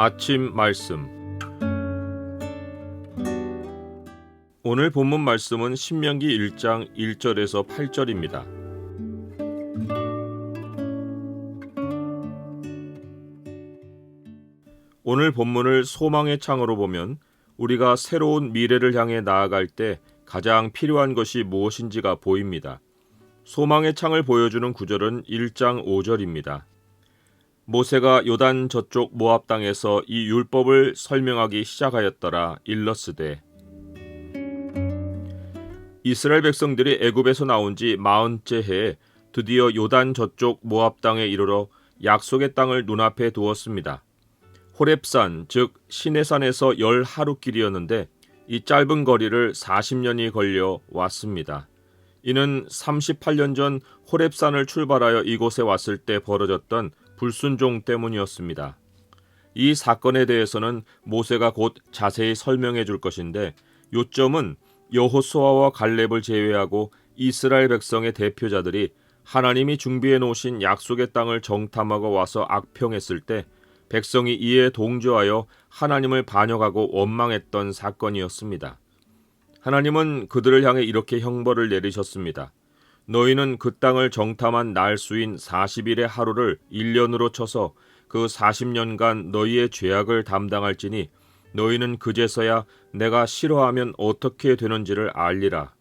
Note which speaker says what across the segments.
Speaker 1: 아침 말씀. 오늘 본문 말씀은 신명기 1장 1절에서 8절입니다. 오늘 본문을 소망의 창으로 보면 우리가 새로운 미래를 향해 나아갈 때 가장 필요한 것이 무엇인지가 보입니다. 소망의 창을 보여주는 구절은 1장 5절입니다. 모세가 요단 저쪽 모압 땅에서 이 율법을 설명하기 시작하였더라. 일러스되. 이스라엘 백성들이 애굽에서 나온 지 40째 해에 드디어 요단 저쪽 모압 땅에 이르러 약속의 땅을 눈앞에 두었습니다. 호렙산, 즉 시내산에서 10하루길이었는데 이 짧은 거리를 40년이 걸려 왔습니다. 이는 38년 전 호렙산을 출발하여 이곳에 왔을 때 벌어졌던 불순종 때문이었습니다. 이 사건에 대해서는 모세가 곧 자세히 설명해 줄 것인데 요점은 여호수아와 갈렙을 제외하고 이스라엘 백성의 대표자들이 하나님이 준비해 놓으신 약속의 땅을 정탐하고 와서 악평했을 때 백성이 이에 동조하여 하나님을 반역하고 원망했던 사건이었습니다. 하나님은 그들을 향해 이렇게 형벌을 내리셨습니다. 너희는 그 땅을 정탐한 날수인 40일의 하루를 1년으로 쳐서 그 40년간 너희의 죄악을 담당할지니 너희는 그제서야 내가 싫어하면 어떻게 되는지를 알리라.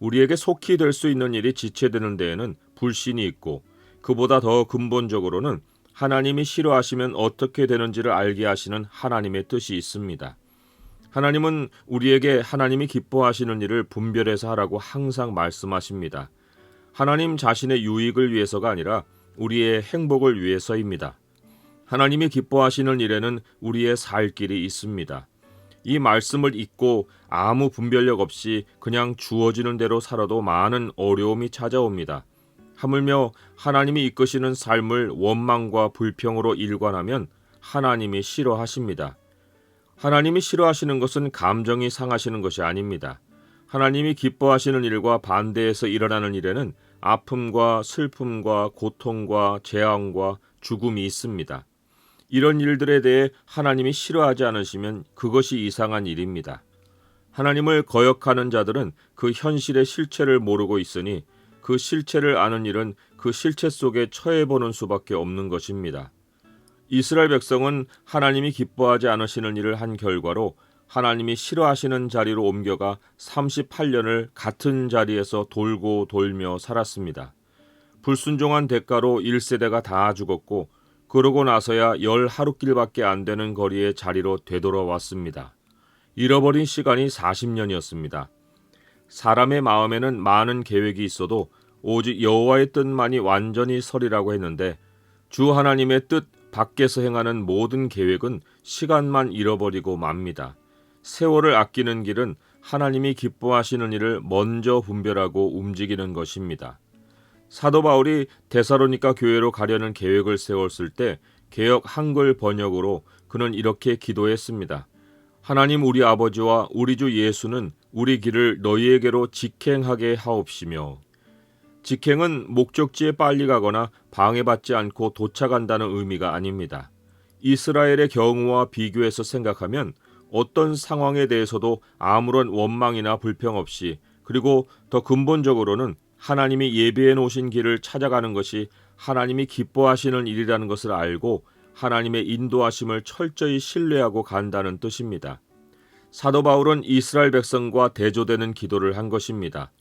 Speaker 1: 우리에게 속히 될 수 있는 일이 지체되는 데에는 불신이 있고 그보다 더 근본적으로는 하나님이 싫어하시면 어떻게 되는지를 알게 하시는 하나님의 뜻이 있습니다. 하나님은 우리에게 하나님이 기뻐하시는 일을 분별해서 하라고 항상 말씀하십니다. 하나님 자신의 유익을 위해서가 아니라 우리의 행복을 위해서입니다. 하나님이 기뻐하시는 일에는 우리의 살 길이 있습니다. 이 말씀을 잊고 아무 분별력 없이 그냥 주어지는 대로 살아도 많은 어려움이 찾아옵니다. 하물며 하나님이 이끄시는 삶을 원망과 불평으로 일관하면 하나님이 싫어하십니다. 하나님이 싫어하시는 것은 감정이 상하시는 것이 아닙니다. 하나님이 기뻐하시는 일과 반대해서 일어나는 일에는 아픔과 슬픔과 고통과 재앙과 죽음이 있습니다. 이런 일들에 대해 하나님이 싫어하지 않으시면 그것이 이상한 일입니다. 하나님을 거역하는 자들은 그 현실의 실체를 모르고 있으니 그 실체를 아는 일은 그 실체 속에 처해보는 수밖에 없는 것입니다. 이스라엘 백성은 하나님이 기뻐하지 않으시는 일을 한 결과로 하나님이 싫어하시는 자리로 옮겨가 38년을 같은 자리에서 돌고 돌며 살았습니다. 불순종한 대가로 1세대가 다 죽었고 그러고 나서야 10하루길밖에 안 되는 거리의 자리로 되돌아왔습니다. 잃어버린 시간이 40년이었습니다. 사람의 마음에는 많은 계획이 있어도 오직 여호와의 뜻만이 완전히 서리라고 했는데 주 하나님의 뜻 밖에서 행하는 모든 계획은 시간만 잃어버리고 맙니다. 세월을 아끼는 길은 하나님이 기뻐하시는 일을 먼저 분별하고 움직이는 것입니다. 사도 바울이 데살로니가 교회로 가려는 계획을 세웠을 때 개역 한글 번역으로 그는 이렇게 기도했습니다. 하나님 우리 아버지와 우리 주 예수는 우리 길을 너희에게로 직행하게 하옵시며. 직행은 목적지에 빨리 가거나 방해받지 않고 도착한다는 의미가 아닙니다. 이스라엘의 경우와 비교해서 생각하면 어떤 상황에 대해서도 아무런 원망이나 불평 없이 그리고 더 근본적으로는 하나님이 예비해 놓으신 길을 찾아가는 것이 하나님이 기뻐하시는 일이라는 것을 알고 하나님의 인도하심을 철저히 신뢰하고 간다는 뜻입니다. 사도 바울은 이스라엘 백성과 대조되는 기도를 한 것입니다.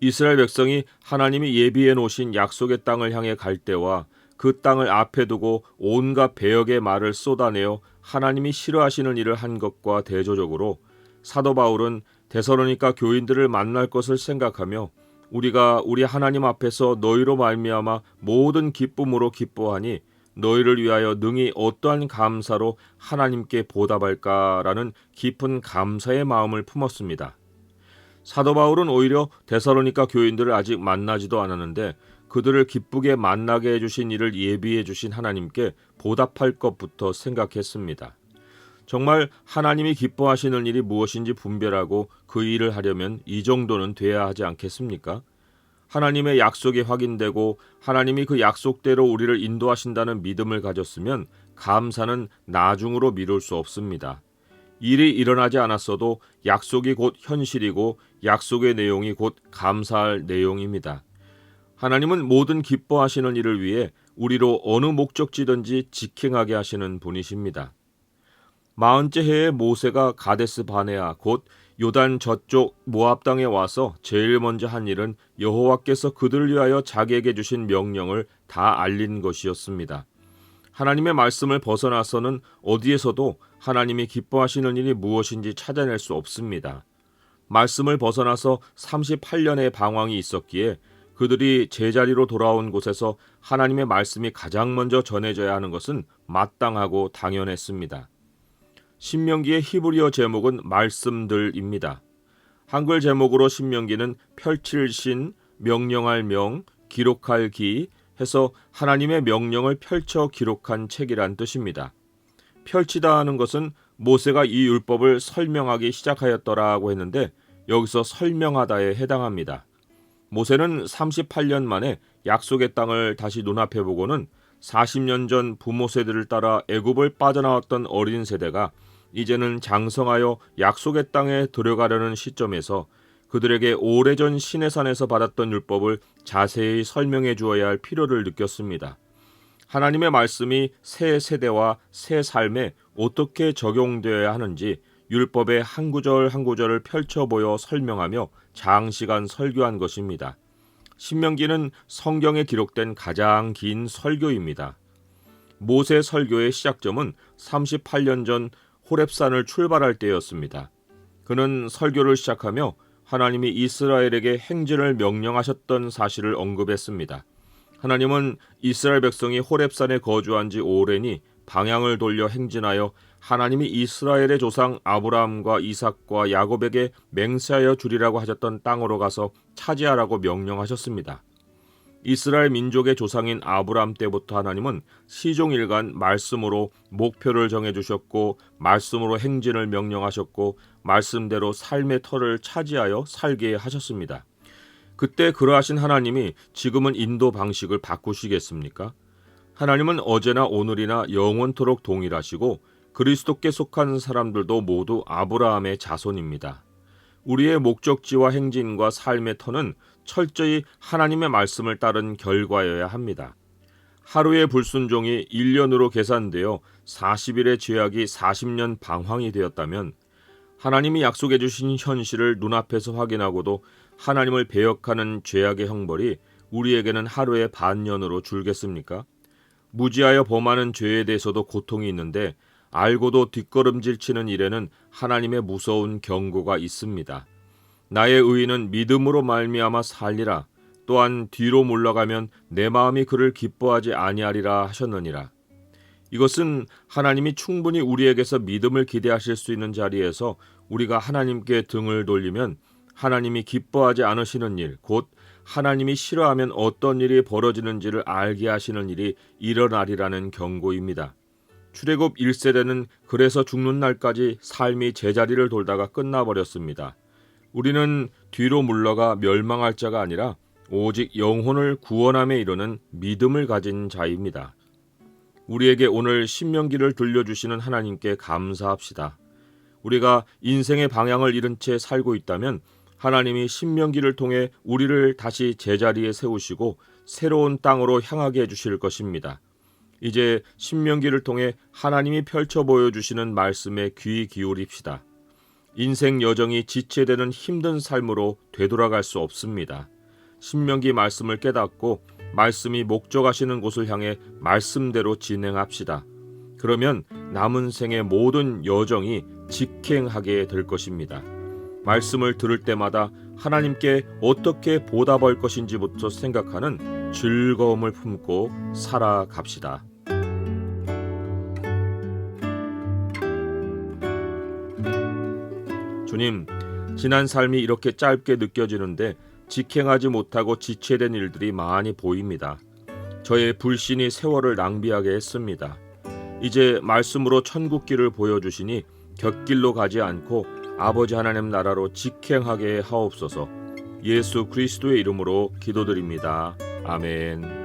Speaker 1: 이스라엘 백성이 하나님이 예비해 놓으신 약속의 땅을 향해 갈 때와 그 땅을 앞에 두고 온갖 배역의 말을 쏟아내어 하나님이 싫어하시는 일을 한 것과 대조적으로 사도 바울은 데살로니가 교인들을 만날 것을 생각하며 우리가 우리 하나님 앞에서 너희로 말미암아 모든 기쁨으로 기뻐하니 너희를 위하여 능히 어떠한 감사로 하나님께 보답할까라는 깊은 감사의 마음을 품었습니다. 사도 바울은 오히려 데살로니가 교인들을 아직 만나지도 않았는데 그들을 기쁘게 만나게 해주신 일을 예비해 주신 하나님께 보답할 것부터 생각했습니다. 정말 하나님이 기뻐하시는 일이 무엇인지 분별하고 그 일을 하려면 이 정도는 돼야 하지 않겠습니까? 하나님의 약속이 확인되고 하나님이 그 약속대로 우리를 인도하신다는 믿음을 가졌으면 감사는 나중으로 미룰 수 없습니다. 일이 일어나지 않았어도 약속이 곧 현실이고 약속의 내용이 곧 감사할 내용입니다. 하나님은 모든 기뻐하시는 일을 위해 우리로 어느 목적지든지 직행하게 하시는 분이십니다. 40째 해에 모세가 가데스 바네아 곧 요단 저쪽 모압 땅에 와서 제일 먼저 한 일은 여호와께서 그들을 위하여 자기에게 주신 명령을 다 알린 것이었습니다. 하나님의 말씀을 벗어나서는 어디에서도 하나님이 기뻐하시는 일이 무엇인지 찾아낼 수 없습니다. 말씀을 벗어나서 38년의 방황이 있었기에 그들이 제자리로 돌아온 곳에서 하나님의 말씀이 가장 먼저 전해져야 하는 것은 마땅하고 당연했습니다. 신명기의 히브리어 제목은 말씀들입니다. 한글 제목으로 신명기는 펼칠 신, 명령할 명, 기록할 기 해서 하나님의 명령을 펼쳐 기록한 책이란 뜻입니다. 펼치다 하는 것은 모세가 이 율법을 설명하기 시작하였더라고 했는데 여기서 설명하다에 해당합니다. 모세는 38년 만에 약속의 땅을 다시 눈앞에 보고는 40년 전 부모 세대를 따라 애굽을 빠져나왔던 어린 세대가 이제는 장성하여 약속의 땅에 들어가려는 시점에서 그들에게 오래전 시내산에서 받았던 율법을 자세히 설명해 주어야 할 필요를 느꼈습니다. 하나님의 말씀이 새 세대와 새 삶에 어떻게 적용되어야 하는지 율법의 한 구절 한 구절을 펼쳐 보여 설명하며 장시간 설교한 것입니다. 신명기는 성경에 기록된 가장 긴 설교입니다. 모세 설교의 시작점은 38년 전 호렙산을 출발할 때였습니다. 그는 설교를 시작하며 하나님이 이스라엘에게 행진을 명령하셨던 사실을 언급했습니다. 하나님은 이스라엘 백성이 호렙산에 거주한 지 오래니 방향을 돌려 행진하여 하나님이 이스라엘의 조상 아브라함과 이삭과 야곱에게 맹세하여 주리라고 하셨던 땅으로 가서 차지하라고 명령하셨습니다. 이스라엘 민족의 조상인 아브라함 때부터 하나님은 시종일관 말씀으로 목표를 정해주셨고 말씀으로 행진을 명령하셨고 말씀대로 삶의 터를 차지하여 살게 하셨습니다. 그때 그러하신 하나님이 지금은 인도 방식을 바꾸시겠습니까? 하나님은 어제나 오늘이나 영원토록 동일하시고 그리스도께 속한 사람들도 모두 아브라함의 자손입니다. 우리의 목적지와 행진과 삶의 터는 철저히 하나님의 말씀을 따른 결과여야 합니다. 하루의 불순종이 1년으로 계산되어 40일의 죄악이 40년 방황이 되었다면 하나님이 약속해 주신 현실을 눈앞에서 확인하고도 하나님을 배역하는 죄악의 형벌이 우리에게는 하루의 반년으로 줄겠습니까? 무지하여 범하는 죄에 대해서도 고통이 있는데 알고도 뒷걸음질 치는 일에는 하나님의 무서운 경고가 있습니다. 나의 의인은 믿음으로 말미암아 살리라. 또한 뒤로 물러가면 내 마음이 그를 기뻐하지 아니하리라 하셨느니라. 이것은 하나님이 충분히 우리에게서 믿음을 기대하실 수 있는 자리에서 우리가 하나님께 등을 돌리면 하나님이 기뻐하지 않으시는 일, 곧 하나님이 싫어하면 어떤 일이 벌어지는지를 알게 하시는 일이 일어나리라는 경고입니다. 출애굽 1세대는 그래서 죽는 날까지 삶이 제자리를 돌다가 끝나버렸습니다. 우리는 뒤로 물러가 멸망할 자가 아니라 오직 영혼을 구원함에 이르는 믿음을 가진 자입니다. 우리에게 오늘 신명기를 들려주시는 하나님께 감사합시다. 우리가 인생의 방향을 잃은 채 살고 있다면 하나님이 신명기를 통해 우리를 다시 제자리에 세우시고 새로운 땅으로 향하게 해주실 것입니다. 이제 신명기를 통해 하나님이 펼쳐 보여주시는 말씀에 귀 기울입시다. 인생 여정이 지체되는 힘든 삶으로 되돌아갈 수 없습니다. 신명기 말씀을 깨닫고 말씀이 목적하시는 곳을 향해 말씀대로 진행합시다. 그러면 남은 생의 모든 여정이 직행하게 될 것입니다. 말씀을 들을 때마다 하나님께 어떻게 보답할 것인지부터 생각하는 즐거움을 품고 살아갑시다. 주님, 지난 삶이 이렇게 짧게 느껴지는데 직행하지 못하고 지체된 일들이 많이 보입니다. 저의 불신이 세월을 낭비하게 했습니다. 이제 말씀으로 천국길을 보여주시니 곁길로 가지 않고 아버지 하나님 나라로 직행하게 하옵소서. 예수 그리스도의 이름으로 기도드립니다. 아멘.